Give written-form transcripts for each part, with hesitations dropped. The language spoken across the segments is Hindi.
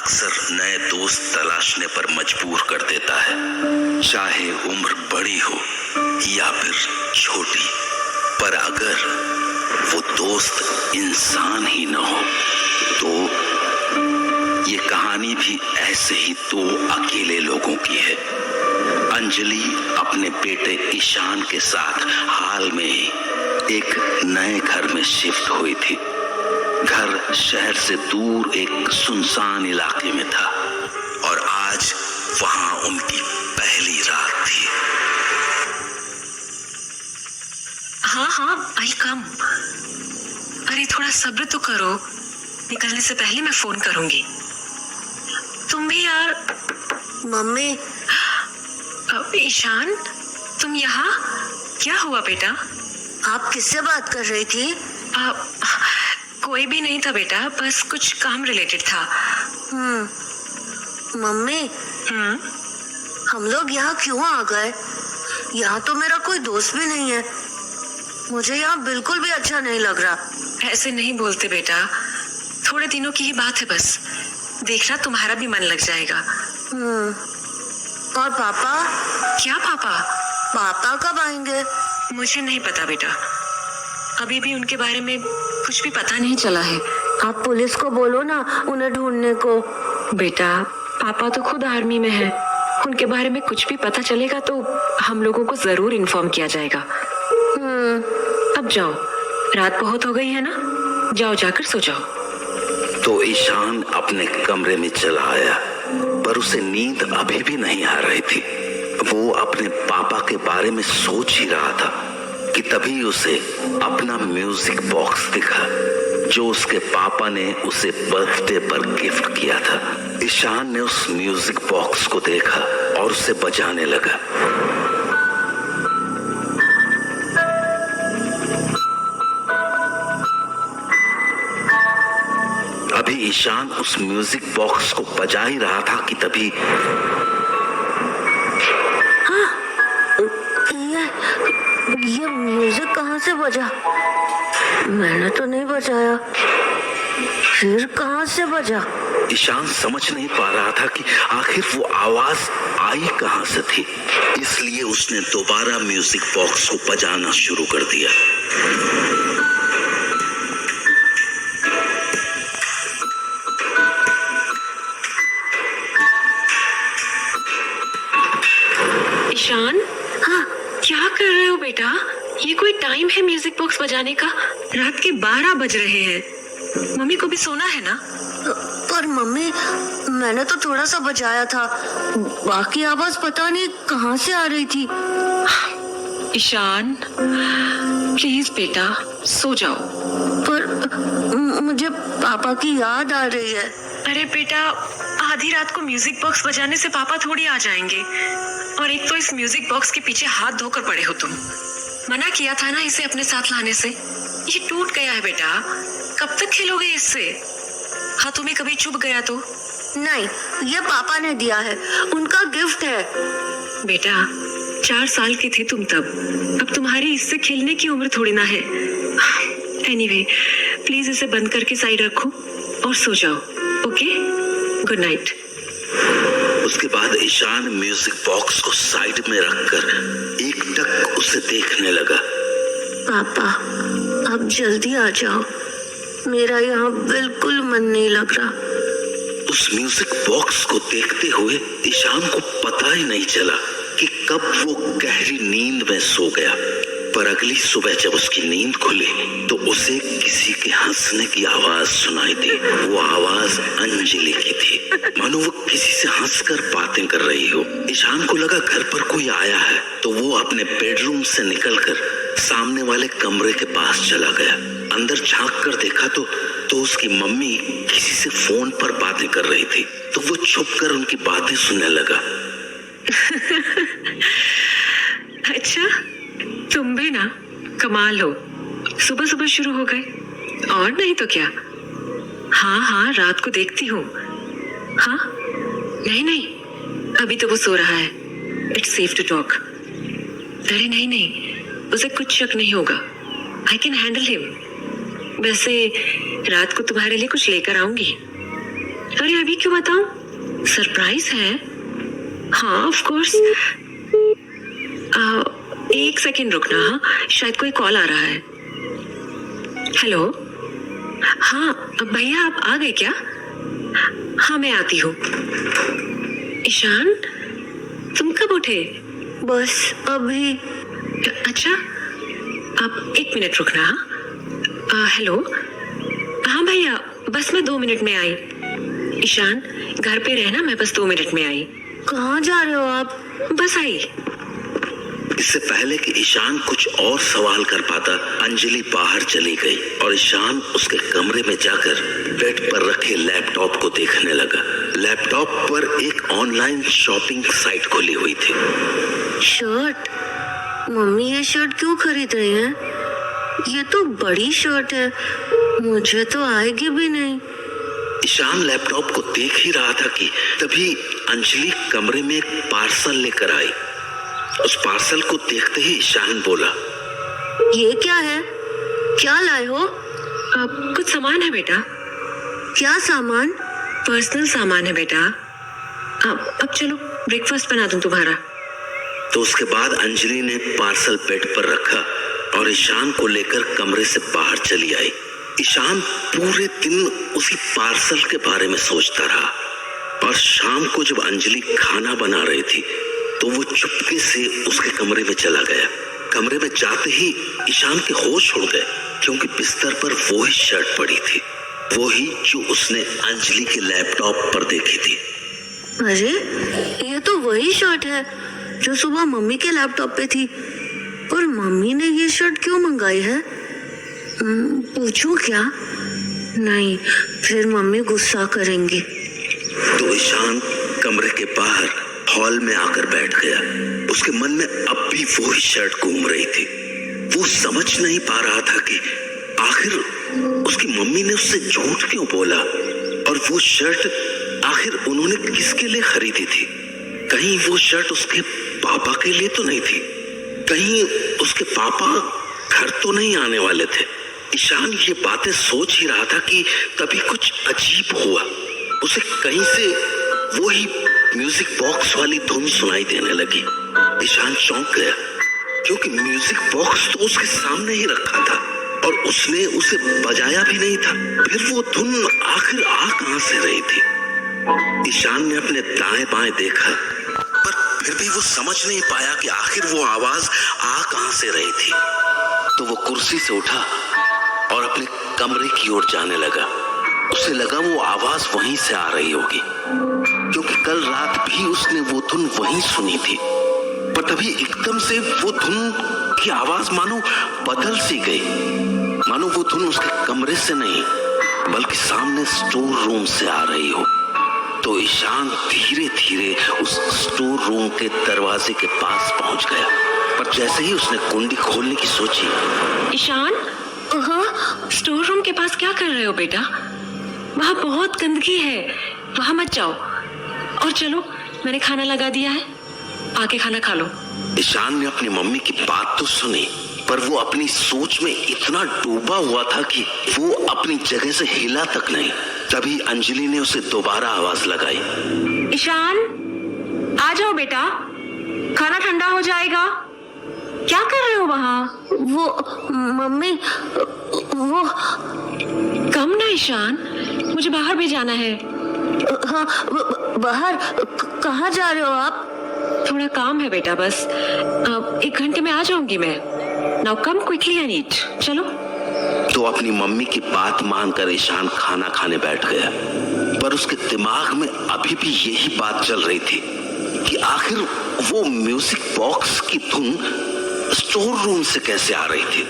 अक्सर नए दोस्त तलाशने पर मजबूर कर देता है, चाहे उम्र बड़ी हो या फिर छोटी। पर अगर वो दोस्त इंसान ही न हो तो ये कहानी भी ऐसे ही दो अकेले लोगों की है। अंजलि अपने बेटे ईशान के साथ हाल में ही एक नए घर में शिफ्ट हुई थी। घर शहर से दूर एक सुनसान इलाके में था और आज वहां उनकी पहली रात थी। हाँ, आई कम। अरे थोड़ा सब्र तो करो, निकलने से पहले मैं फोन करूंगी। तुम भी यार। मम्मी। ईशान, तुम यहाँ? क्या हुआ बेटा? आप किससे बात कर रही थी? कोई भी नहीं था बेटा, बस कुछ काम रिलेटेड था। मम्मी। हम लोग यहाँ क्यों आ गए? यहाँ तो मेरा कोई दोस्त भी नहीं है। मुझे यहाँ बिल्कुल भी अच्छा नहीं लग रहा। ऐसे नहीं बोलते बेटा, थोड़े दिनों की ही बात है बस। देखना तुम्हारा भी मन लग जाएगा। और पापा? क्या पापा? पापा कब आएंगे? मुझे नहीं पता बेटा, अभी भी उनके बारे में कुछ भी पता नहीं चला है। आप पुलिस को बोलो ना उन्हें ढूंढने को। बेटा, पापा तो खुद आर्मी में है, उनके बारे में कुछ भी पता चलेगा तो हम लोगों को जरूर इन्फॉर्म किया जाएगा। अब जाओ, रात बहुत हो गई है ना, जाओ जाकर सो जाओ। तो ईशान अपने कमरे में चला आया, पर उसे नींद अभी भी नहीं आ रही थी। वो अपने पापा के बारे में सोच ही रहा था कि तभी उसे अपना म्यूजिक बॉक्स दिखा जो उसके पापा ने उसे बर्थडे पर गिफ्ट किया था। ईशान ने उस म्यूजिक बॉक्स को देखा और उसे बजाने लगा। अभी ईशान उस म्यूजिक बॉक्स को बजा ही रहा था कि तभी ये म्यूजिक कहाँ से बजा? मैंने तो नहीं बजाया, फिर कहाँ से बजा? ईशान समझ नहीं पा रहा था कि आखिर वो आवाज आई कहाँ से थी, इसलिए उसने दोबारा म्यूजिक बॉक्स को बजाना शुरू कर दिया। ईशान, हाँ? क्या कर रहे हो बेटा? ये कोई टाइम है म्यूजिक बॉक्स बजाने का? रात के 12 बज रहे हैं, मम्मी को भी सोना है ना। पर मम्मी, मैंने तो थोड़ा सा बजाया था, बाकी आवाज पता नहीं कहाँ से आ रही थी। ईशान प्लीज बेटा सो जाओ। पर मुझे पापा की याद आ रही है। अरे बेटा, आधी रात को म्यूजिक बॉक्स बजाने से पापा थोड़ी आ जाएंगे। और एक तो इस म्यूजिक बॉक्स के पीछे हाथ धोकर पड़े हो तुम। मना किया था ना इसे अपने साथ लाने से। ये टूट गया है बेटा, कब तक खेलोगे इससे? हाँ, तुम्हें कभी चुभ गया तो? नहीं, ये पापा ने दिया है, उनका गिफ्ट है। बेटा 4 साल के थे तुम तब, अब तुम्हारी इससे खेलने की उम्र थोड़ी ना है। एनीवे, प्लीज इसे बंद करके साइड रखो और सो जाओ। Okay, good night. उसके बाद ईशान म्यूजिक बॉक्स को साइड में रखकर एकटक उसे देखने लगा। पापा, अब जल्दी आ जाओ, मेरा यहाँ बिल्कुल मन नहीं लग रहा। उस म्यूजिक बॉक्स को देखते हुए ईशान को पता ही नहीं चला कि कब वो गहरी नींद में सो गया। पर अगली सुबह जब उसकी नींद खुली तो उसे किसी के हंसने की आवाज सुनाई दी। वो आवाज अंजलि की थी, मानो वो किसी से हंसकर बातें कर रही हो। ईशान को लगा घर पर कोई आया है, तो वो अपने बेडरूम से निकलकर सामने वाले कमरे के पास चला गया। अंदर झांक कर देखा तो उसकी मम्मी किसी से फोन पर बातें कर रही थी, तो वो छुपकर उनकी बातें सुनने लगा। अच्छा, तुम भी ना कमाल हो, सुबह सुबह शुरू हो गए। और नहीं तो क्या। हाँ, रात को देखती हूँ। हाँ, नहीं, अभी तो वो सो रहा है, इट्स सेफ टू टॉक। अरे नहीं, उसे कुछ शक नहीं होगा, आई कैन हैंडल हिम। वैसे रात को तुम्हारे लिए कुछ लेकर आऊंगी। अरे अभी क्यों बताऊं? सरप्राइज है। हाँ ऑफ कोर्स। एक सेकंड रुकना। हाँ शायद कोई कॉल आ रहा है। हेलो। हाँ भैया आप आ गए क्या? हाँ मैं आती हूँ। ईशान तुम कब उठे? बस अभी। अच्छा आप 1 मिनट रुकना। हाँ हेलो। हाँ भैया बस मैं 2 मिनट में आई। ईशान घर पे रहना, मैं बस 2 मिनट में आई। कहाँ जा रहे हो आप? बस आई। इससे पहले कि ईशान कुछ और सवाल कर पाता, अंजलि बाहर चली गई और ईशान उसके कमरे में जाकर बेड पर रखे लैपटॉप को देखने लगा। लैपटॉप पर एक ऑनलाइन शॉपिंग साइट खुली हुई थी। शर्ट? मम्मी ये शर्ट क्यों खरीद रही है? ये तो बड़ी शर्ट है, मुझे तो आएगी भी नहीं। ईशान लैपटॉप को देख ही रहा था कि तभी अंजलि कमरे में एक पार्सल लेकर आई। उस पार्सल को देखते ही ईशान बोला, ये क्या है? क्या लाए हो? कुछ सामान है बेटा। क्या सामान? पर्सनल सामान है बेटा। अब चलो ब्रेकफास्ट बना दूं तुम्हारा। तो उसके बाद अंजलि ने पार्सल बेड पर रखा और ईशान को लेकर कमरे से बाहर चली आई। ईशान पूरे दिन उसी पार्सल के बारे में सोचता रहा और शाम को जब अंजलि खाना बना रही थी तो वो चुपके से उसके कमरे में चला गया। कमरे में जाते ही ईशान के होश उड़ गए क्योंकि बिस्तर पर वो ही शर्ट पड़ी थी, वो ही जो उसने अंजलि के लैपटॉप पर देखी थी। अरे ये तो वही शर्ट है जो सुबह मम्मी के लैपटॉप पे थी। पर मम्मी ने ये शर्ट क्यों मंगाई है? पूछूं क्या? नहीं, फिर मम्मी गुस्सा करेंगी। तो ईशान कमरे के बाहर हॉल में आकर बैठ गया। उसके मन में अब भी वो ही शर्ट घूम रही थी। वो समझ नहीं पा रहा था कि आखिर उसकी मम्मी ने उससे झूठ क्यों बोला और वो शर्ट आखिर उन्होंने किसके लिए खरीदी थी। कहीं वो शर्ट उसके पापा के लिए तो नहीं थी, कहीं उसके पापा घर तो नहीं आने वाले थे। ईशान ये बातें सोच ही रहा था कि तभी कुछ अजीब हुआ। उसे कहीं से वो ही म्यूजिक बॉक्स वाली धुन सुनाई देने लगी। ईशान चौंक गया क्योंकि म्यूजिक बॉक्स तो उसके सामने ही रखा था और उसने उसे बजाया भी नहीं था। फिर वो धुन आखिर आ कहां से रही थी? ईशान ने अपने दाएं बाएं देखा पर फिर भी वो समझ नहीं पाया कि आखिर वो आवाज आ कहां से रही थी। तो वो कुर्सी से उठा और अपने कमरे की ओर जाने लगा। उसे लगा वो आवाज वहीं से आ रही होगी क्योंकि कल रात भी उसने वो धुन वहीं सुनी थी। पर तभी एकदम से वो धुन की आवाज मानो बदल सी गई, मानो वो धुन उसके कमरे से नहीं बल्कि सामने स्टोर रूम से आ रही हो। तो ईशान धीरे धीरे उस स्टोर रूम के दरवाजे के पास पहुंच गया, पर जैसे ही उसने कुंडी खोलने की सोची। ईशान, स्टोर रूम के पास क्या कर रहे हो बेटा? वहाँ बहुत गंदगी है, वहाँ मत जाओ। और चलो मैंने खाना लगा दिया है, आके खाना खा लो। ईशान ने अपनी मम्मी की बात तो सुनी पर वो अपनी सोच में इतना डूबा हुआ था कि वो अपनी जगह से हिला तक नहीं। तभी अंजलि ने उसे दोबारा आवाज लगाई, ईशान आ जाओ बेटा, खाना ठंडा हो जाएगा। क्या कर रहे हो वहाँ? वो मम्मी, वो कम ना ईशान, मुझे बाहर भी जाना है। हाँ बाहर? कहाँ जा रहे हो आप? थोड़ा काम है बेटा, बस 1 घंटे में आ जाऊंगी मैं। Now come quickly and eat. चलो। तो अपनी मम्मी की बात मानकर ईशान खाना खाने बैठ गया, पर उसके दिमाग में अभी भी यही बात चल रही थी कि आखिर वो म्यूजिक बॉक्स की धुन स्टोर रूम से कैसे आ रही थी।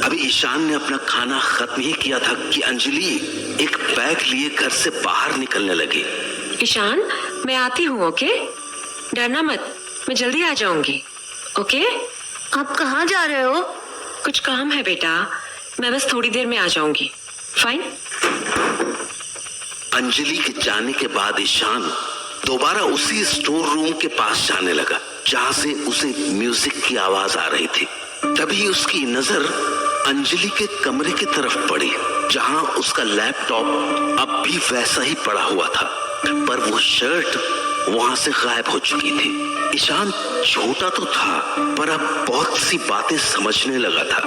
अभी ईशान ने अपना खाना खत्म ही किया था कि अंजलि एक बैग लिए घर से बाहर निकलने लगी। ईशान मैं आती हूँ, ओके? डरना मत, मैं जल्दी आ जाऊंगी। ओके? आप कहाँ जा रहे हो? कुछ काम है बेटा, मैं बस थोड़ी देर में आ जाऊंगी। फाइन। अंजलि के जाने के बाद ईशान दोबारा उसी स्टोर रूम के पास जाने लगा जहां से उसे म्यूजिक की आवाज आ रही थी। तभी उसकी नजर अंजलि के कमरे की तरफ पड़ी। जहां उसका लैपटॉप अब भी वैसा ही पड़ा हुआ था, पर वो शर्ट वहां से गायब हो चुकी थी। ईशान छोटा तो था, पर अब बहुत सी बातें समझने लगा था।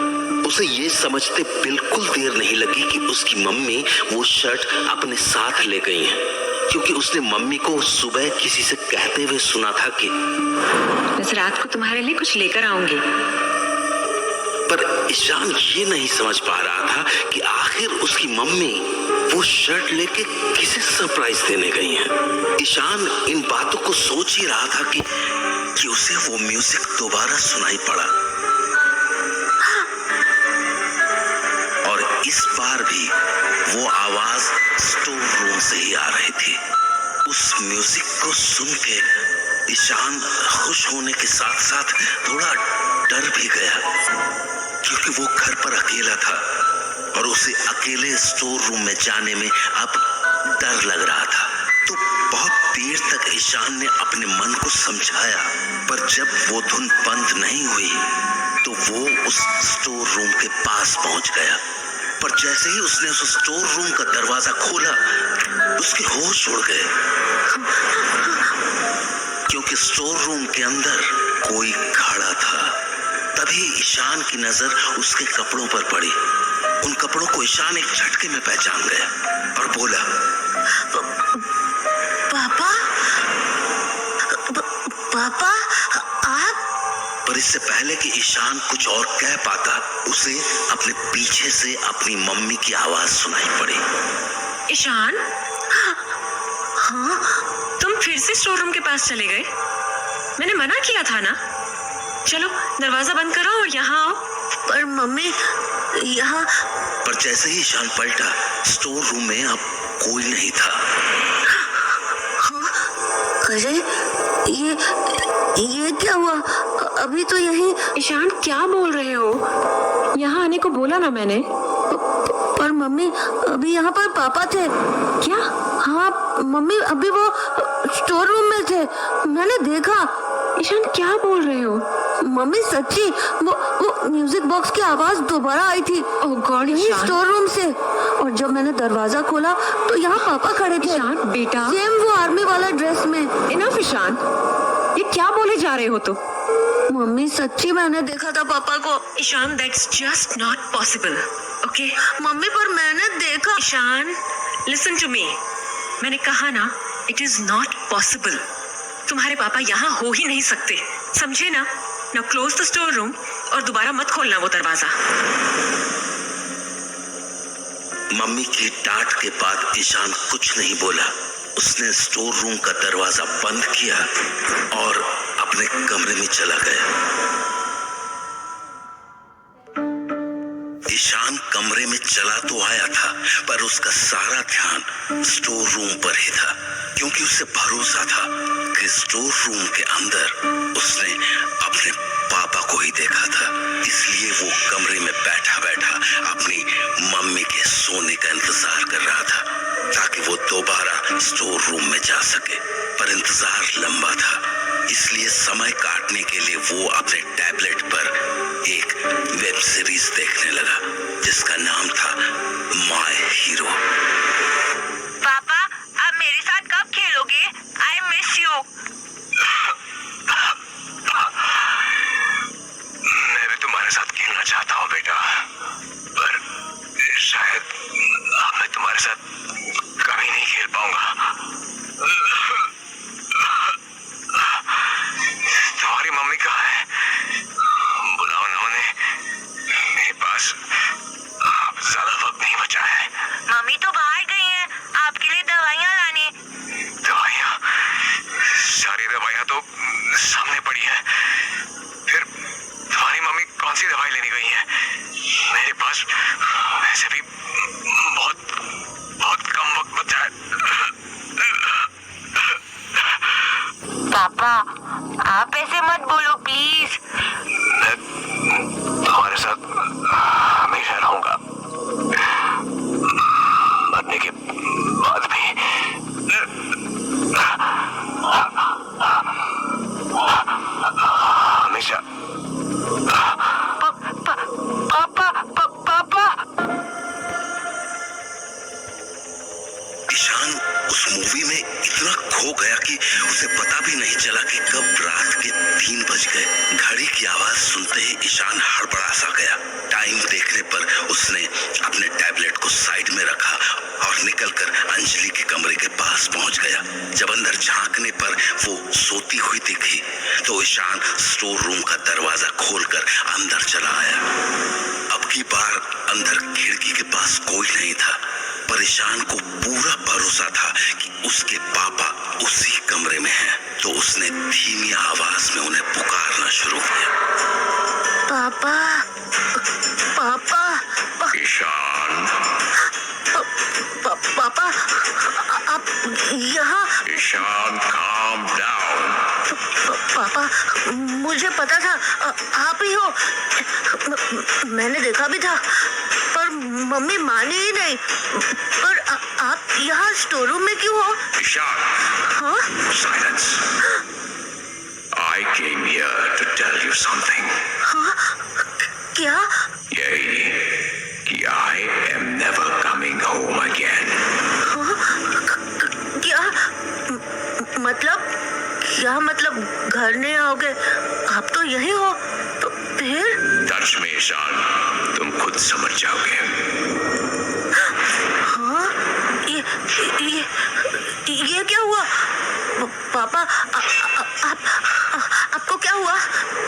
उसे ये समझते बिल्कुल देर नहीं लगी कि उसकी मम्मी वो शर्ट अपने साथ ले गई है, क्योंकि उसने मम्मी को सुबह किसी से कहते हुए सुना था कि बस रात को तुम्हारे लिए कुछ लेकर आऊंगी। पर ईशान ये नहीं समझ पा रहा था कि आखिर उसकी मम्मी वो शर्ट लेके किसे सरप्राइज देने गई हैं। ईशान इन बातों को सोच ही रहा था कि उसे वो म्यूजिक दोबारा सुनाई पड़ा, और इस बार भी वो आवाज स्टोर रूम से ही आ रही थी। उस म्यूजिक को सुन के ईशान खुश होने के साथ साथ थोड़ा डर भी गया, क्योंकि वो घर पर अकेला था और उसे अकेले स्टोर रूम में जाने में अब डर लग रहा था। तो बहुत देर तक ईशान ने अपने मन को समझाया, पर जब वो धुन बंद नहीं हुई तो वो उस स्टोर रूम के पास पहुंच गया। पर जैसे ही उसने उस स्टोर रूम का दरवाजा खोला, उसके होश उड़ गए, क्योंकि स्टोर रूम के अंदर कोई खड़ा था। तभी ईशान की नजर उसके कपड़ों पर पड़ी। उन कपड़ों को ईशान एक झटके में पहचान गया और बोला, पापा, पापा आप? पर इससे पहले कि ईशान कुछ और कह पाता, उसे अपने पीछे से अपनी मम्मी की आवाज सुनाई पड़ी। ईशान, हाँ? तुम फिर से स्टोर रूम के पास चले गए? मैंने मना किया था ना। चलो दरवाजा बंद करो और यहाँ आओ। पर मम्मी यहाँ। पर जैसे ही ईशान पलटा, स्टोर रूम में अब कोई नहीं था। अरे ये क्या हुआ? अभी तो यही। ईशान क्या बोल रहे हो? यहाँ आने को बोला ना मैंने। पर मम्मी अभी यहाँ पर पापा थे। क्या? हाँ मम्मी, अभी वो स्टोर रूम में थे, मैंने देखा। ईशान क्या बोल रहे हो? मम्मी सच्ची, वो म्यूजिक बॉक्स की आवाज दोबारा आई थी। ओह गॉड ईशान। स्टोर रूम से। और जब मैंने दरवाजा खोला तो यहाँ पापा खड़े थे। ईशान बेटा, सेम वो आर्मी वाला ड्रेस में। इनफ ईशान, ये क्या बोले जा रहे हो तुम? मम्मी सच्ची मैंने देखा था पापा को। Ishan that's just not possible. Okay mummy, पर मैंने देखा। ईशान लिसन टू मी, मैंने कहा ना इट इज नॉट पॉसिबल। तुम्हारे पापा यहाँ हो ही नहीं सकते, समझे ना? Now close the store room और दोबारा मत खोलना वो दरवाजा। मम्मी की डांट के बाद ईशान कुछ नहीं बोला। उसने स्टोर रूम का दरवाजा बंद किया और अपने कमरे में चला गया। ईशान कमरे में चला तो आया था, पर उसका सारा ध्यान स्टोर रूम पर ही था, क्योंकि उसे भरोसा था कि स्टोर रूम के अंदर उसने अपने पापा को ही देखा था। इसलिए वो कमरे में बैठा बैठा अपनी मम्मी के सोने का इंतजार कर रहा था, ताकि वो दोबारा स्टोर रूम में जा सके। पर इंतजार लंबा था, इसलिए समय काटने के लिए वो अपने टैबलेट पर एक वेब सीरीज देखने लगा, जिसका नाम था माय हीरो। पापा, आप मेरे साथ कब खेलोगे? I miss you. मैं भी तुम्हारे साथ खेलना चाहता हूँ बेटा, पर शायद अब मैं तुम्हारे साथ कभी नहीं खेल पाऊंगा। तुम्हारी मम्मी कहाँ है? बुलाओ ना उन्हें, मेरे पास अब ज्यादा वक्त नहीं बचा है। मम्मी तो बाहर गई हैं, आपके लिए दवाइयाँ लाने। दवाइयाँ? सारी दवाइयाँ तो सामने पड़ी है। फिर तुम्हारी मम्मी कौन सी दवाई लेने गई है? मेरे पास वैसे भी बहुत कम वक्त बचा है। पापा, आप ऐसे मत बोलो प्लीज। मैं तुम्हारे साथ हमेशा रहूंगा, मरने के बाद भी। हमेशा। पापा, पापा। उस मूवी में इतना खो गया कि उसे पता भी नहीं चला कि कब रात के 3 बज गए। घड़ी की आवाज सुनते ही ईशान हड़बड़ा सा गया। टाइम देखने पर उसने अपने टैबलेट को साइड में रखा और निकलकर अंजलि के कमरे के पास पहुंच गया। जब अंदर झांकने पर वो सोती हुई दिखी तो ईशान स्टोर रूम का दरवाजा खोलकर अंदर चला आया। अब की बार अंदर खिड़की के पास कोई नहीं था, पर ईशान को पूरा भरोसा था कि उसके पापा उसी कमरे में हैं। तो उसने धीमी आवाज में उन्हें पुकारना शुरू किया। पापा, पापा, ईशान, पापा, आप यहाँ? Ishan, calm down. पापा, मुझे पता था आप ही हो। मैंने देखा भी था, पर मम्मी मानी ही नहीं। पर आप यहाँ स्टोर रूम में क्यों हो? ईशान, हाँ? silence. I came here to tell you something. हाँ? क्या? यही कि I am never coming home again. हाँ? क्या? मतलब? क्या मतलब घर नहीं आओगे? आप तो यही हो, तो फिर? Touch me, ईशान, तुम खुद समझ जाओगे। हाँ? ये क्या हुआ? पापा, आपको क्या हुआ?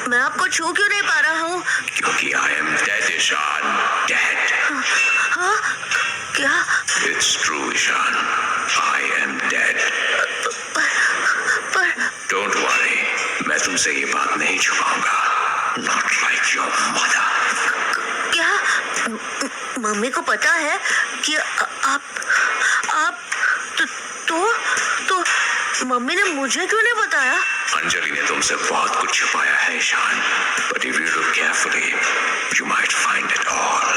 मैं आपको छू क्यों नहीं पा रहा हूँ? क्योंकि I am dead, Ishan, dead. हाँ? क्या? It's true, Ishan, I am dead. पर Don't worry, मैं तुमसे ये बात नहीं छुपाऊंगा। Not like your mother. क्या? मम्मी को पता है कि आप तो मम्मी ने मुझे क्यों नहीं बताया? अंजलि ने तुमसे बहुत कुछ छुपाया है, Ishan. But if you look carefully, you might find it all.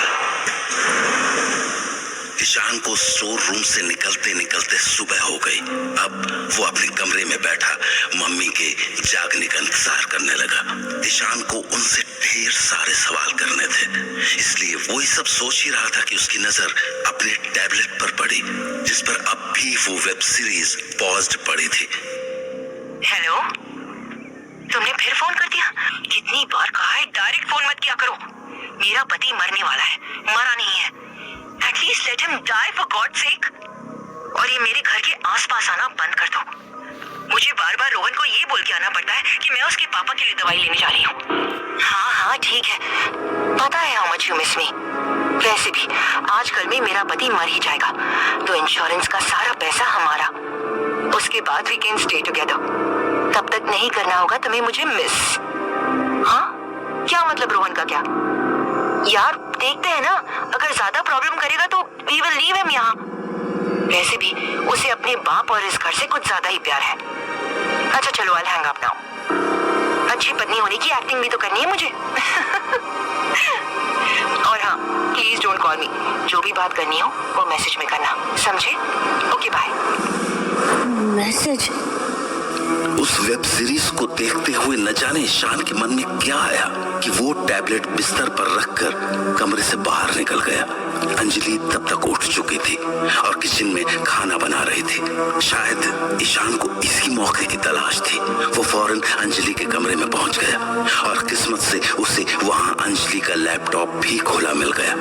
Ishan को स्टोर रूम से निकलते निकलते सुबह हो गई। अब वो अपने कमरे में बैठा मम्मी के जागने का इंतजार करने लगा। ईशान को उनसे ढेर सारे सवाल करने थे, इसलिए वो ये सब सोच ही रहा था कि उसकी नजर अपने टैबलेट पर पड़ी, जिस पर अब भी वो वेब सीरीज पॉज्ड पड़ी थी। हेलो, तुमने फिर फोन कर दिया? कितनी बार कहा है डायरेक्ट फोन मत किया करो। मेरा पति मरने वाला है, मरा नहीं है। At least let him die for God sake. और ये मेरे घर के आसपास आना बंद कर दो। मुझे बार बार रोहन को ये बोल के आना पड़ता है कि मैं उसके पापा के लिए दवाई लेने जा रही हूँ। हाँ ठीक है, पता है हाउ मच यू मिस मी। वैसे भी आजकल में मेरा पति मर ही जाएगा, तो इंश्योरेंस का सारा पैसा हमारा। उसके बाद वी कैन स्टे टुगेदर। तब तक नहीं करना होगा तुम्हें मुझे मिस। हाँ? क्या मतलब रोहन का क्या? यार देखते हैं ना, अगर ज्यादा प्रॉब्लम करेगा तो वी विल लीव हिम यहाँ। वैसे भी उसे अपने बाप और इस घर से कुछ ज्यादा ही प्यार है। अच्छा चलो, आई हैंग अप नाउ। अच्छी पत्नी होने की एक्टिंग भी तो करनी है मुझे। और हाँ, प्लीज डोंट कॉल मी। जो भी बात करनी हो वो मैसेज में करना, समझे? Okay bye. मैसेज? उस वेब सीरीज को देखते हुए न जाने ईशान के मन में क्या आया कि वो टैबलेट बिस्तर पर रखकर कमरे से बाहर निकल गया। अंजलि तब तक उठ चुकी थी और किचन में खाना बना रही थी। शायद ईशान को इसी मौके की तलाश थी। वो फौरन अंजलि के कमरे में पहुंच गया और किस्मत से उसे वहां अंजलि का लैपटॉप भी खुला मिल गया।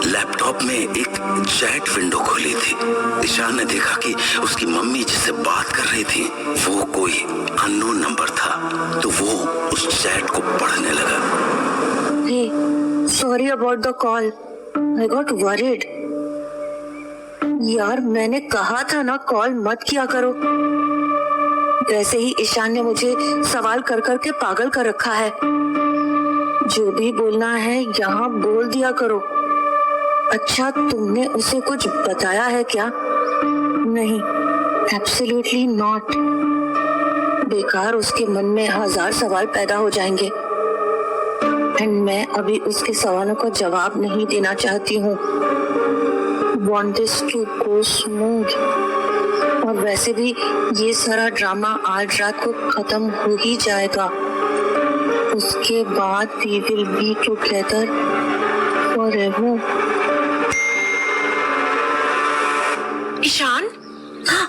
लैपटॉप में एक चैट विंडो खुली थी। ईशान ने देखा कि उसकी मम्मी जिससे बात कर रही थी वो कोई अननोन नंबर था, तो वो उस चैट को पढ़ने लगा। Hey, sorry about the call. I got worried. यार मैंने कहा था ना कॉल मत किया करो। वैसे ही ईशान ने मुझे सवाल कर कर के पागल कर रखा है। जो भी बोलना है यहाँ बोल दिया करो। अच्छा तुमने उसे कुछ बताया है क्या? नहीं, एब्सोल्युटली नॉट। बेकार उसके मन में 1000 सवाल पैदा हो जाएंगे। एंड मैं अभी उसके सवालों का जवाब नहीं देना चाहती हूँ। Want this to go smooth। और वैसे भी ये सारा ड्रामा आज रात को खत्म हो ही जाएगा। उसके बाद we will be together forever। Ishan? हाँ,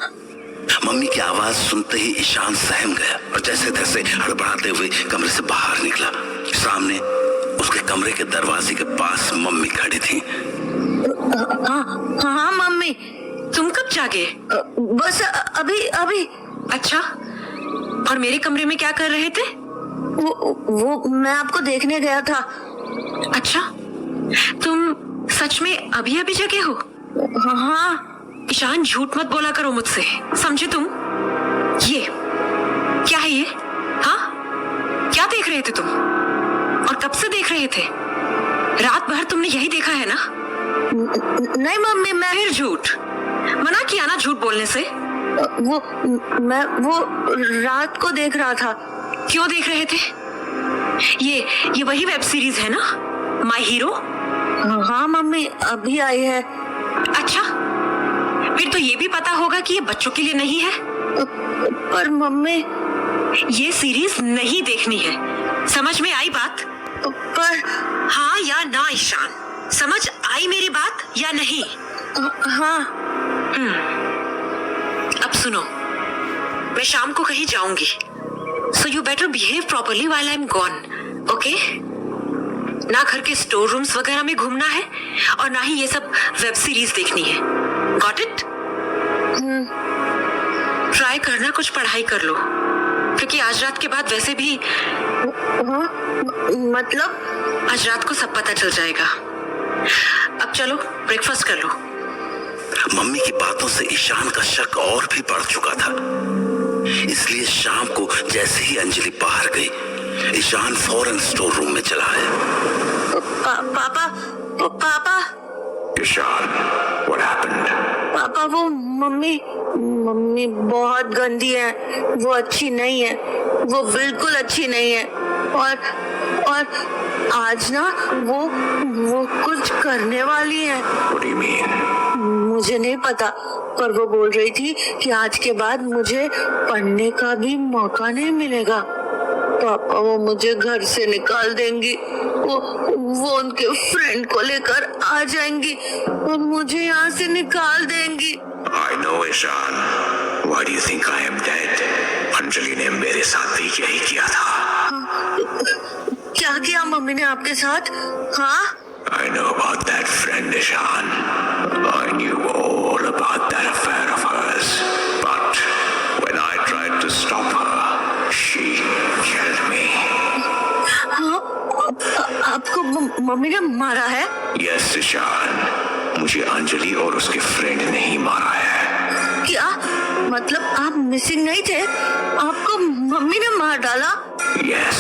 मम्मी की आवाज सुनते ही ईशान सहम गया और जैसे तैसे हड़बड़ाते हुए कमरे से बाहर निकला। सामने उसके कमरे के दरवाजे के पास मम्मी खड़ी थी। हाँ मम्मी। तुम कब जागे? बस अभी। अच्छा, और मेरे कमरे में क्या कर रहे थे? वो मैं आपको देखने गया था। अच्छा, तुम सच में अभी अभी जगे हो? हाँ। ईशान, झूठ मत बोला करो मुझसे, समझे तुम? ये क्या है ये? हाँ, क्या देख रहे थे तुम? और कब से देख रहे थे? रात भर तुमने यही देखा है ना? नहीं मम्मी, मैं फिर झूठ। मना किया ना झूठ बोलने से। मैं रात को देख रहा था। क्यों देख रहे थे? ये वही वेब सीरीज है ना, माय हीरो? हाँ मम्मी, अभी आई है। अच्छा, फिर तो ये भी पता होगा कि ये बच्चों के लिए नहीं है। पर मम्मी, ये सीरीज नहीं देखनी है, समझ में आई बात? पर हाँ या ना ईशान, समझ आई मेरी बात या नहीं? हाँ। अब सुनो, मैं शाम को कहीं जाऊंगी, so you better behave properly while I'm gone, okay? ना घर के स्टोर रूम्स वगैरह में घूमना है और ना ही ये सब वेब सीरीज देखनी है। Got it? ट्राई करना कुछ पढ़ाई कर लो, क्योंकि आज रात के बाद वैसे भी मतलब आज रात को सब पता चल जाएगा। अब चलो ब्रेकफास्ट कर लो। मम्मी की बातों से ईशान का शक और भी बढ़ चुका था, इसलिए शाम को जैसे ही अंजलि बाहर गई, ईशान फौरन स्टोर रूम में चला आया। पापा। Ishan, what happened? पापा, वो मम्मी बहुत गंदी है, वो अच्छी नहीं है, वो बिल्कुल अच्छी नहीं है। और आज ना वो कुछ करने वाली है। What do you mean? मुझे नहीं पता, पर वो बोल रही थी कि आज के बाद मुझे पढ़ने का भी मौका नहीं मिलेगा। पापा, वो मुझे घर से निकाल देंगी, वो उनके फ्रेंड को लेकर आ जाएंगी और मुझे यहाँ से निकाल देंगी। I know, Ishan. Why do you think I am dead? Anjali ने मेरे साथ भी यही किया था। क्या किया मम्मी ने आपके साथ? हाँ? I know about that friend, Ishan. I knew all about that affair of hers. But when I tried to stop her, she killed me. आपको मम्मी ने मारा है? Yes, Ishan. मुझे अंजलि और उसके फ्रेंड ने ही मारा है। क्या मतलब आप मिसिंग नहीं थे? आपको मम्मी ने मार डाला? Yes.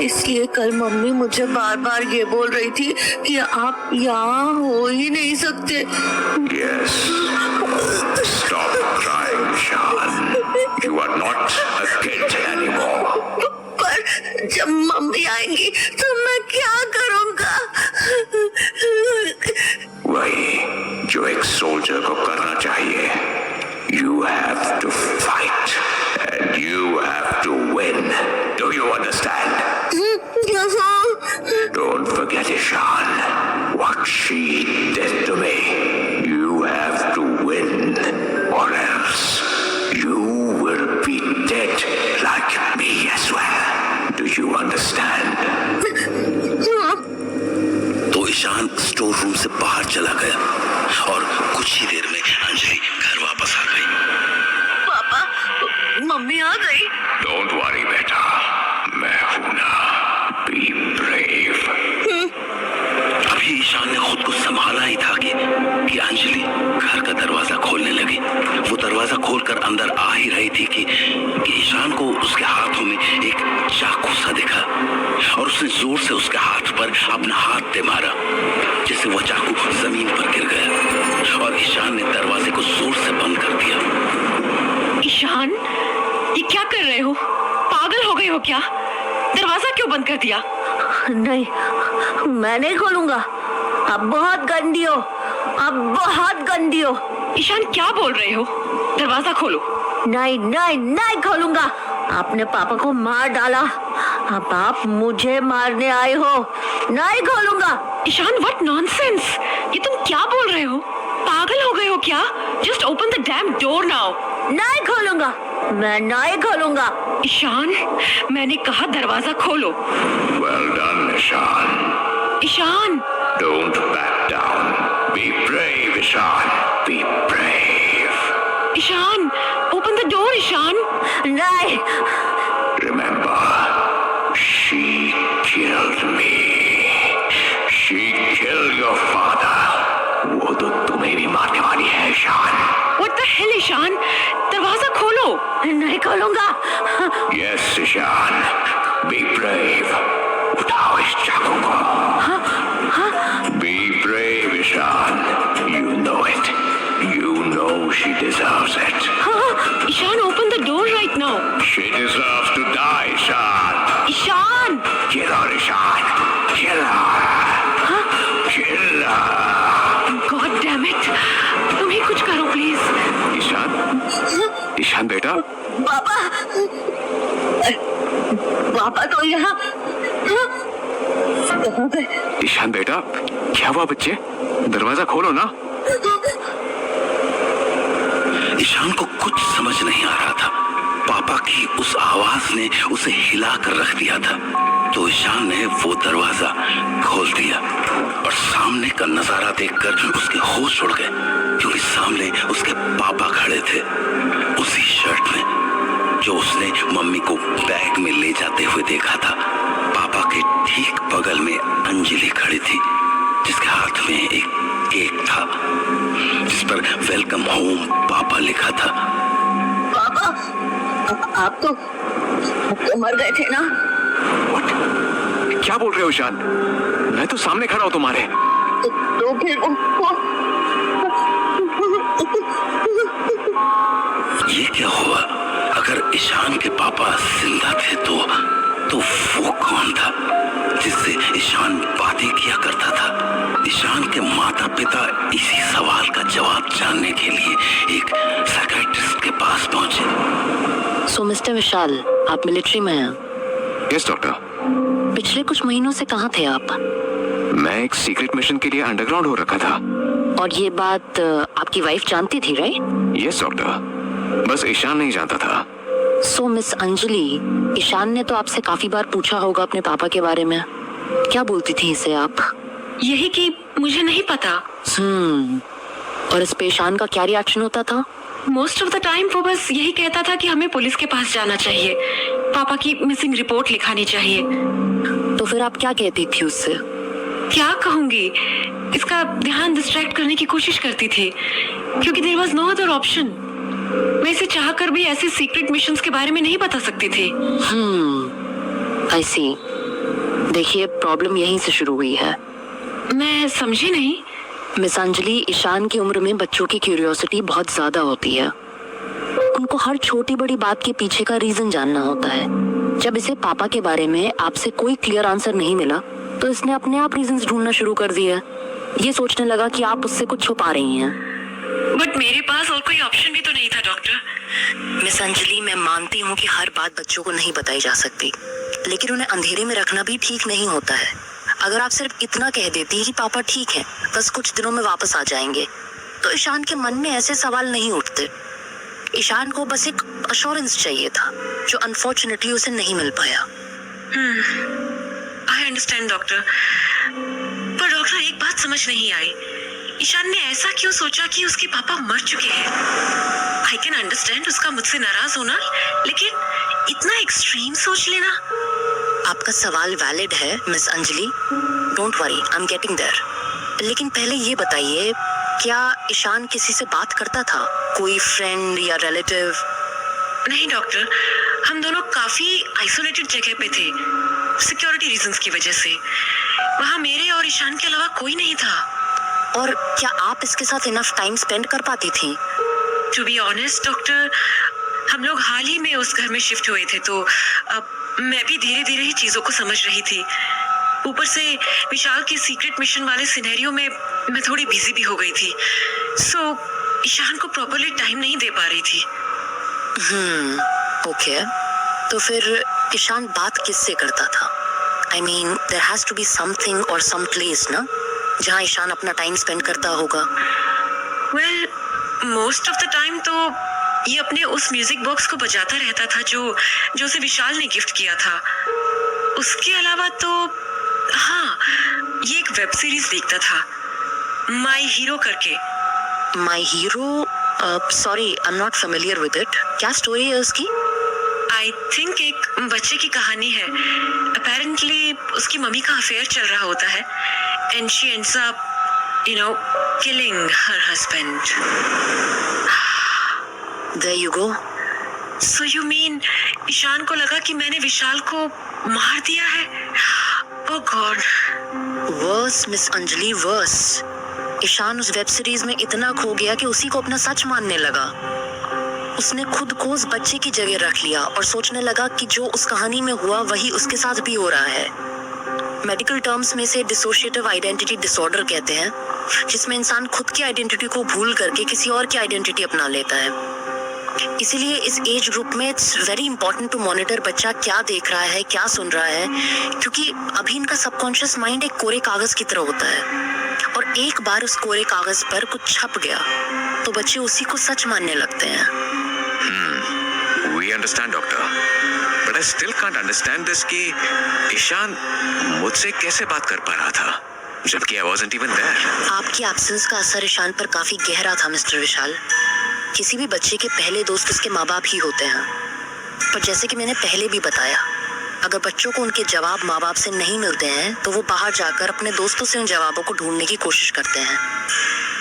इसलिए कल मम्मी मुझे बार बार ये बोल रही थी कि आप यहाँ हो ही नहीं सकते। Yes. Stop crying, Ishan. You are not a kid anymore. पर जब मम्मी आएंगी तो मैं क्या करूँगा? वही जो एक सोल्जर को करना चाहिए। You have to fight and you have to win. Do you understand? Don't forget, Ishan, what she did to me. You have to win, or else you will be dead like me as well. Do you understand? तो ईशान स्टोर रूम से बाहर चला गया और कुछ ही देर में अंजलि घर वापस आ गई। पापा, मम्मी आ गई। Don't worry, बेटा, मैं हूं ना। Be brave. अभी ईशान ने खुद को संभाला ही था कि अंजलि घर का दरवाजा खोलने लगी। वो दरवाजा खोलकर अंदर आ ही रही थी कि ईशान को उसके हाथों में एक चाकू सा दिखा और उसने जोर से उसके हाथ पर अपना हाथ दे मारा, जिससे वह चाकू जमीन पर गिर गया और ईशान ने दरवाजे को जोर से बंद कर दिया। ईशान, ये क्या कर रहे हो? पागल हो गए हो क्या? दरवाजा क्यों बंद कर दिया? नहीं, मैं नहीं खोलूंगा। आप बहुत गंदी हो, आप बहुत गंदी हो। ईशान, क्या बोल रहे हो? दरवाजा खोलो। नहीं खोलूंगा। आपने पापा को मार डाला, अब आप मुझे मारने आए हो। नहीं खोलूंगा। Ishan, what nonsense! ये तुम क्या बोल रहे हो? पागल हो गए हो क्या? Just open the dam door now. नहीं खोलूंगा, मैं नहीं खोलूंगा। ईशान, मैंने कहा दरवाजा खोलो। Well done, Ishan. Ishan, Don't back down. Be brave, Ishan. Be brave. Ishan, open the door Ishan. नहीं, Remember, she killed me. She killed your father. वो तो तुम्हें भी मारने वाली है, Ishan. What the hell Ishan, दरवाजा खोलो। नहीं खोलूंगा। Yes, Ishan. Be brave. उठाओ इस चाकू को। Be brave, Ishan. You know it. You know she deserves it. Ishan, open the door right now. She deserves to die, Ishan. Ishan, Kill her, Ishan. Kill her. Kill her. God damn it, तुम ही कुछ करो प्लीज। ईशान, ईशान बेटा, पापा, पापा तो यहाँ कहाँ पे? ईशान बेटा, क्या हुआ बच्चे? दरवाजा खोलो ना। ईशान को कुछ समझ नहीं आ रहा था। पापा की उस आवाज ने उसे हिला कर रख दिया था। तो ईशान ने वो दरवाजा खोल दिया और सामने का नजारा देखकर उसके होश उड़ गए, क्योंकि सामने उसके पापा खड़े थे, उसी शर्ट में जो उसने मम्मी को बैग में ले जाते हुए देखा था। पापा के ठीक बगल में अंजलि खड़ी थी, जिसके हाथ में एक केक था जिस पर वेलकम होम पापा लिखा था। पापा, आप तो मर गए थे ना? What? क्या बोल रहे हो ईशान? मैं तो सामने खड़ा हूँ तुम्हारे। तो फिर ये क्या हुआ? अगर ईशान के पापा जिंदा थे तो वो कौन था जिससे ईशान बातें किया करता था? ईशान के माता पिता इसी सवाल का जवाब जानने के लिए एक साइकियाट्रिस्ट के पास पहुंचे। सो मिस्टर विशाल, आप मिलिट्री में हैं? Yes doctor. पिछले कुछ महीनों से कहाँ थे आप? मैं एक सीक्रेट मिशन के लिए अंडरग्राउंड हो रखा था। और ये बात आपकी वाइफ जानती थी, राइट? यस डॉक्टर, बस ईशान नहीं जानता था। सो मिस अंजलि, ईशान ने तो आपसे काफी बार पूछा होगा अपने पापा के बारे में। क्या बोलती थी इसे आप? यही कि मुझे नहीं पता। और इस पे ईशान का क्या रिएक्शन होता था? मोस्ट ऑफ द टाइम वो बस यही कहता था कि हमें पुलिस के पास जाना चाहिए, पापा की मिसिंग रिपोर्ट लिखानी चाहिए। तो फिर आप क्या कहती थी उससे? क्या कहूंगी, इसका ध्यान डिस्ट्रैक्ट करने की कोशिश करती थी, क्योंकि there was no other option. मैं इसे चाहकर भी ऐसे सीक्रेट मिशंस के बारे में नहीं बता सकती थी। आई सी। देखिए, प्रॉब्लम यहीं से शुरू हुई है। मैं समझी नहीं। मिस अंजलि, ईशान की उम्र में बच्चों की क्यूरियोसिटी बहुत ज्यादा होती है। उनको हर छोटी बड़ी बात के पीछे का रीजन जानना होता है। जब इसे पापा के बारे में आपसे कोई क्लियर आंसर नहीं मिला, तो इसने अपने आप रीजंस ढूंढना शुरू कर दिया। ये सोचने लगा कि आप उससे कुछ छुपा रही हैं। बट मेरे पास और कोई ऑप्शन भी तो नहीं था डॉक्टर। मिस अंजलि, मैं मानती हूँ कि हर बात बच्चों को नहीं बताई जा सकती, लेकिन उन्हें अंधेरे में रखना भी ठीक नहीं होता है। अगर आप सिर्फ इतना कह देती कि पापा ठीक हैं, बस कुछ दिनों में वापस आ जाएंगे, तो ईशान के मन में ऐसे सवाल नहीं उठते। ईशान को बस एक अश्योरेंस चाहिए था, जो अनफॉर्चुनेटली उसे नहीं मिल पाया। आई अंडरस्टैंड डॉक्टर, पर डॉक्टर एक बात समझ नहीं आई, ईशान ने ऐसा क्यों सोचा कि उसके पापा मर चुके हैं? आई कैन अंडरस्टैंड उसका मुझसे नाराज होना, लेकिन इतना एक्सट्रीम सोच लेना। आपका सवाल वैलिड है miss Anjali, don't worry, I am getting there. लेकिन पहले ये बताइए, क्या ईशान किसी से बात करता था? कोई फ्रेंड या रिलेटिव? नहीं डॉक्टर, हम दोनों काफी आइसोलेटेड जगह पे थे, सिक्योरिटी रीजंस की वजह से। वहाँ मेरे और ईशान के अलावा कोई नहीं था। और क्या आप इसके साथ इनफ टाइम स्पेंड कर पाती थी? टू बी ऑनेस्ट डॉक्टर, हम लोग हाल ही में उस घर में शिफ्ट हुए थे, तो अब मैं भी धीरे धीरे ही चीजों को समझ रही थी। ऊपर से विशाल के सीक्रेट मिशन वाले सिनेरियो में मैं थोड़ी बिजी भी हो गई थी, सो ईशान को प्रॉपरली टाइम नहीं दे पा रही थी। ओके। तो फिर ईशान बात किससे करता था? I mean, there has to be something और सम प्लेस ना, जहाँ ईशान अपना टाइम स्पेंड करता होगा। Well, most of the time तो ये अपने उस म्यूजिक बॉक्स को बजाता रहता था जो उसे विशाल ने गिफ्ट किया था। उसके अलावा तो हाँ, ये एक वेब सीरीज देखता था, माई हीरो करके। My hero? Sorry, I am not familiar with it. क्या स्टोरी है उसकी? आई थिंक एक बच्चे की कहानी है। अपेरेंटली उसकी मम्मी का अफेयर चल रहा होता है and she ends up killing her husband. There you go. So you mean Ishan को लगा कि मैंने विशाल को मार दिया है? Oh God. Worse miss Anjali, worse. Ishan उस वेब सीरीज में इतना खो गया कि उसी को अपना सच मानने लगा। उसने खुद को उस बच्चे की जगह रख लिया और सोचने लगा कि जो उस कहानी में हुआ वही उसके साथ भी हो रहा है। मेडिकल टर्म्स में से डिसोशिएटिव आइडेंटिटी डिसऑर्डर कहते हैं, जिसमें इंसान खुद की आइडेंटिटी को भूल करके किसी और की आइडेंटिटी अपना लेता है। इसीलिए इस एज ग्रुप में it's very important to monitor बच्चा क्या देख रहा है, क्या सुन रहा है, क्योंकि अभी इनका सबकॉन्शियस माइंड एक कोरे कागज की तरह होता है और एक बार उस कोरे कागज पर कुछ छप गया तो बच्चे उसी को सच मानने लगते हैं। We understand, doctor. But I still can't understand this कि ईशान मुझसे कैसे बात कर पा रहा था जबकि I wasn't even there. आपकी एब्सेंस का असर ईशान पर काफी गहरा था मिस्टर विशाल। किसी भी बच्चे के पहले दोस्त उसके माँ बाप ही होते हैं, पर जैसे कि मैंने पहले भी बताया, अगर बच्चों को उनके जवाब माँ बाप से नहीं मिलते हैं तो वो बाहर जाकर अपने दोस्तों से उन जवाबों को ढूंढने की कोशिश करते हैं।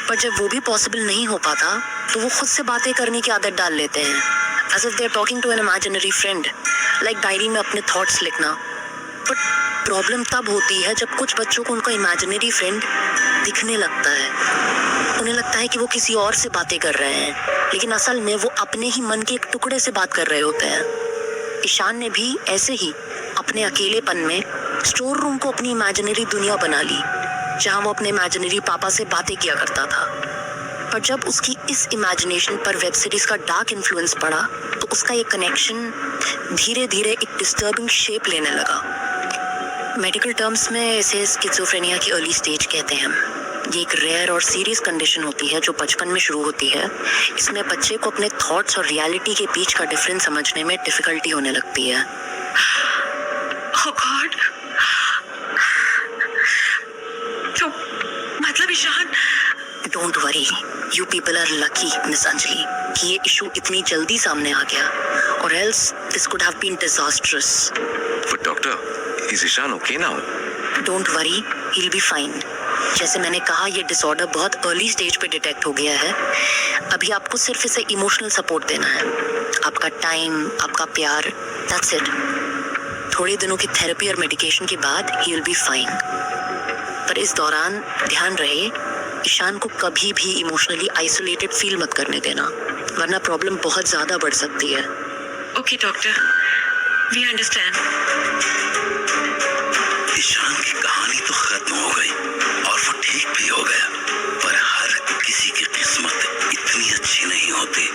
पर जब वो भी पॉसिबल नहीं हो पाता तो वो खुद से बातें करने की आदत डाल लेते हैं, as if they are talking to an imaginary friend, like diary में अपने थॉट्स लिखना। बट प्रॉब्लम तब होती है जब कुछ बच्चों को उनका इमेजिनरी फ्रेंड दिखने लगता है। उन्हें लगता है कि वो किसी और से बातें कर रहे हैं, लेकिन असल में वो अपने ही मन के एक टुकड़े से बात कर रहे होते हैं। ईशान ने भी ऐसे ही अपने अकेलेपन में स्टोर रूम को अपनी इमेजिनरी दुनिया बना ली, जहां वो अपने इमेजिनरी पापा से बातें किया करता था। पर जब उसकी इस इमेजिनेशन पर वेब सीरीज का डार्क इन्फ्लुएंस पड़ा तो उसका ये कनेक्शन धीरे धीरे एक डिस्टर्बिंग शेप लेने लगा। मेडिकल टर्म्स में इसे स्किज़ोफ्रेनिया की अर्ली स्टेज कहते हैं। ये एक रेयर और सीरियस कंडीशन होती है जो बचपन में शुरू होती है। इसमें बच्चे को अपने थॉट्स और रियलिटी के बीच का डिफरेंस समझने में डिफिकल्टी होने लगती है। Oh God. तो मतलब Ishan. Don't worry, you people are lucky miss Anjali कि ये इशू इतनी जल्दी सामने आ गया, और else this could have been disastrous. But doctor, is Ishan okay now? Don't worry, he will be fine. जैसे मैंने कहा, ये डिसऑर्डर बहुत अर्ली स्टेज पे डिटेक्ट हो गया है। अभी आपको सिर्फ इसे इमोशनल सपोर्ट देना है, आपका टाइम, आपका प्यार, दैट्स इट। थोड़े दिनों की थेरेपी और मेडिकेशन के बाद ही विल बी फाइन। पर इस दौरान ध्यान रहे, ईशान को कभी भी इमोशनली आइसोलेटेड फील मत करने देना, वरना प्रॉब्लम बहुत ज्यादा बढ़ सकती है। Okay doctor, we understand. Ishan की कहानी तो खत्म हो गई और वो ठीक भी हो गया, पर हर किसी की किस्मत इतनी अच्छी नहीं होती।